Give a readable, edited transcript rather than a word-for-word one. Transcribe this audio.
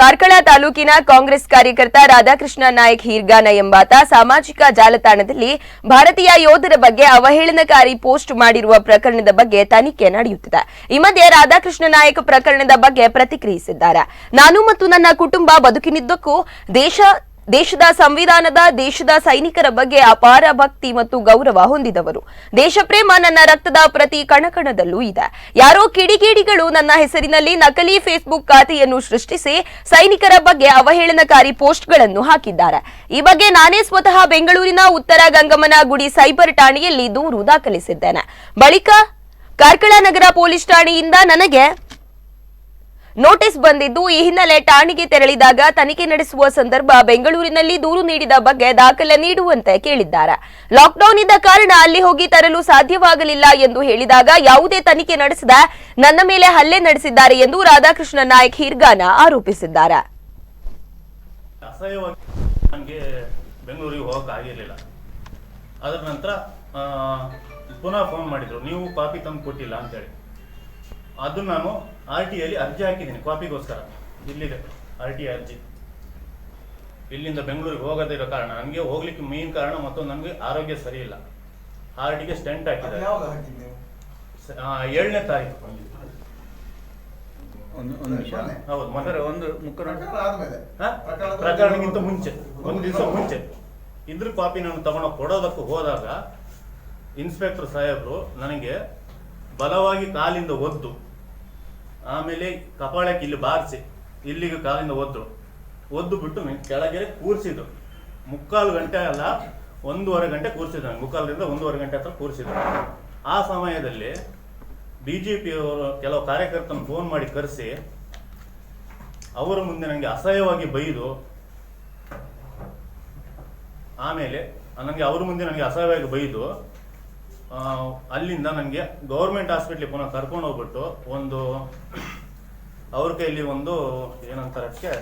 ಕಾರ್ಕಳ ತಾಲೂಕಿನ ಕಾಂಗ್ರೆಸ್ ಕಾರ್ಯಕರ್ತ ರಾಧಾಕೃಷ್ಣ ನಾಯಕ್ ಹೀರ್ಗಾನ ಎಂಬಾತ ಸಾಮಾಜಿಕ ಜಾಲತಾಣದಲ್ಲಿ ಭಾರತೀಯ ಯೋಧರ ಬಗ್ಗೆ ಅವಹೇಳನಕಾರಿ ಪೋಸ್ಟ್ ಮಾಡಿರುವ ಪ್ರಕರಣದ ಬಗ್ಗೆ ತನಿಖೆ ನಡೆಯುತ್ತಿದೆ. ಈ ಮಧ್ಯೆ ರಾಧಾಕೃಷ್ಣ ನಾಯಕ್ ಪ್ರಕರಣದ ಬಗ್ಗೆ ಪ್ರತಿಕ್ರಿಯಿಸಿದ್ದಾರೆ. ನಾನು ಮತ್ತು ನನ್ನ ಕುಟುಂಬ ಬದುಕಿನಿದ್ದಕ್ಕೂ ದೇಶದ ಸಂವಿಧಾನದ ದೇಶದ ಸೈನಿಕರ ಬಗ್ಗೆ ಅಪಾರ ಭಕ್ತಿ ಮತ್ತು ಗೌರವ ಹೊಂದಿದವರು. ದೇಶಪ್ರೇಮ ನನ್ನ ರಕ್ತದ ಪ್ರತಿ ಕಣಕಣದಲ್ಲೂ ಇದೆ. ಯಾರೋ ಕಿಡಿಗೇಡಿಗಳು ನನ್ನ ಹೆಸರಿನಲ್ಲಿ ನಕಲಿ ಫೇಸ್ಬುಕ್ ಖಾತೆಯನ್ನು ಸೃಷ್ಟಿಸಿ ಸೈನಿಕರ ಬಗ್ಗೆ ಅವಹೇಳನಕಾರಿ ಪೋಸ್ಟ್ಗಳನ್ನು ಹಾಕಿದ್ದಾರೆ. ಈ ಬಗ್ಗೆ ನಾನೇ ಸ್ವತಃ ಬೆಂಗಳೂರಿನ ಉತ್ತರ ಗಂಗಮ್ಮನ ಗುಡಿ ಸೈಬರ್ ಠಾಣೆಯಲ್ಲಿ ದೂರು ದಾಖಲಿಸಿದ್ದೇನೆ. ಬಳಿಕ ಕಾರ್ಕಳ ನಗರ ಪೊಲೀಸ್ ಠಾಣೆಯಿಂದ ನನಗೆ ನೋಟಿಸ್ ಬಂದಿದ್ದು, ಈ ಹಿನ್ನೆಲೆ ಠಾಣೆಗೆ ತೆರಳಿದಾಗ ತನಿಖೆ ನಡೆಸುವ ಸಂದರ್ಭ ಬೆಂಗಳೂರಿನಲ್ಲಿ ದೂರು ನೀಡಿದ ಬಗ್ಗೆ ದಾಖಲೆ ನೀಡುವಂತೆ ಕೇಳಿದ್ದಾರೆ. ಲಾಕ್ಡೌನ್ ಇದ್ದ ಕಾರಣ ಅಲ್ಲಿ ಹೋಗಿ ತರಲು ಸಾಧ್ಯವಾಗಲಿಲ್ಲ ಎಂದು ಹೇಳಿದಾಗ ಯಾವುದೇ ತನಿಖೆ ನಡೆಸದೆ ನನ್ನ ಮೇಲೆ ಹಲ್ಲೆ ನಡೆಸಿದ್ದಾರೆ ಎಂದು ರಾಧಾಕೃಷ್ಣ ನಾಯಕ್ ಹೀರ್ಗಾನ ಆರೋಪಿಸಿದ್ದಾರೆ. ನನಗೆ ಬೆಂಗಳೂರಿಗೆ ಹೋಗಕ್ಕೆ ಆಗಿರಲಿಲ್ಲ. ಅದರ ನಂತರ ಪುನಃ ಫೋನ್ ಮಾಡಿದ್ರು, ನೀವು ಕಾಪಿ ತಂದು ಕೊಟ್ಟಿಲ್ಲ ಅಂತೇಳಿ. ಅದು ನಾನು RTIಯಲ್ಲಿ ಅರ್ಜಿ ಹಾಕಿದ್ದೀನಿ ಕಾಪಿಗೋಸ್ಕರ. ಇಲ್ಲಿದೆ RTI ಅರ್ಜಿ. ಇಲ್ಲಿಂದ ಬೆಂಗಳೂರಿಗೆ ಹೋಗೋದಿರೋ ಕಾರಣ, ನನಗೆ ಹೋಗ್ಲಿಕ್ಕೆ ಮೇನ್ ಕಾರಣ ಮತ್ತು ನನಗೆ ಆರೋಗ್ಯ ಸರಿ ಇಲ್ಲ. ಹಾರ್ಟಿಗೆ ಸ್ಟೆಂಟ್ ಹಾಕಿದ್ದಾರೆ. 7ನೇ ತಾರೀಕು. ಹೌದು, ಮತ್ತೆ ಪ್ರಕರಣಕ್ಕಿಂತ ಮುಂಚೆ ಒಂದು ದಿವಸ ಮುಂಚೆ ಇದ್ರ ಕಾಪಿ ನಾನು ತಗೊಂಡು ಕೊಡೋದಕ್ಕೂ ಹೋದಾಗ ಇನ್ಸ್ಪೆಕ್ಟರ್ ಸಾಹೇಬರು ನನಗೆ ಬಲವಾಗಿ ಕಾಲಿಂದ ಒದ್ದು, ಆಮೇಲೆ ಕಪಾಳಕ್ಕೆ ಇಲ್ಲಿ ಬಾರಿಸಿ ಇಲ್ಲಿಗೆ ಕಾಲಿಂದ ಒದ್ದು ಬಿಟ್ಟು ಕೆಳಗೆ ಕೂರಿಸಿದ್ರು. 3/4 ಗಂಟೆ ಅಲ್ಲ, 1.5 ಗಂಟೆ ಕೂರಿಸಿದ್ರು. 3/4ರಿಂದ 1.5 ಗಂಟೆ ಹತ್ರ ಕೂರಿಸಿದ್ರು. ಆ ಸಮಯದಲ್ಲಿ BJPಯವರು ಕೆಲವು ಕಾರ್ಯಕರ್ತನ ಫೋನ್ ಮಾಡಿ ಕರೆಸಿ ಅವರ ಮುಂದೆ ನನಗೆ ಅಸಹ್ಯವಾಗಿ ಬೈದು, ಆಮೇಲೆ ಅವ್ರ ಮುಂದೆ ನನಗೆ ಅಸಹ್ಯವಾಗಿ ಬೈದು ಅಲ್ಲಿಂದ ನನಗೆ ಗೌರ್ಮೆಂಟ್ ಹಾಸ್ಪಿಟ್ಲಿಗೆ ಪುನಃ ಕರ್ಕೊಂಡು ಹೋಗ್ಬಿಟ್ಟು ಅವ್ರ ಕೈಲಿ ಒಂದು ಏನಂತಾರಕ್ಕೆ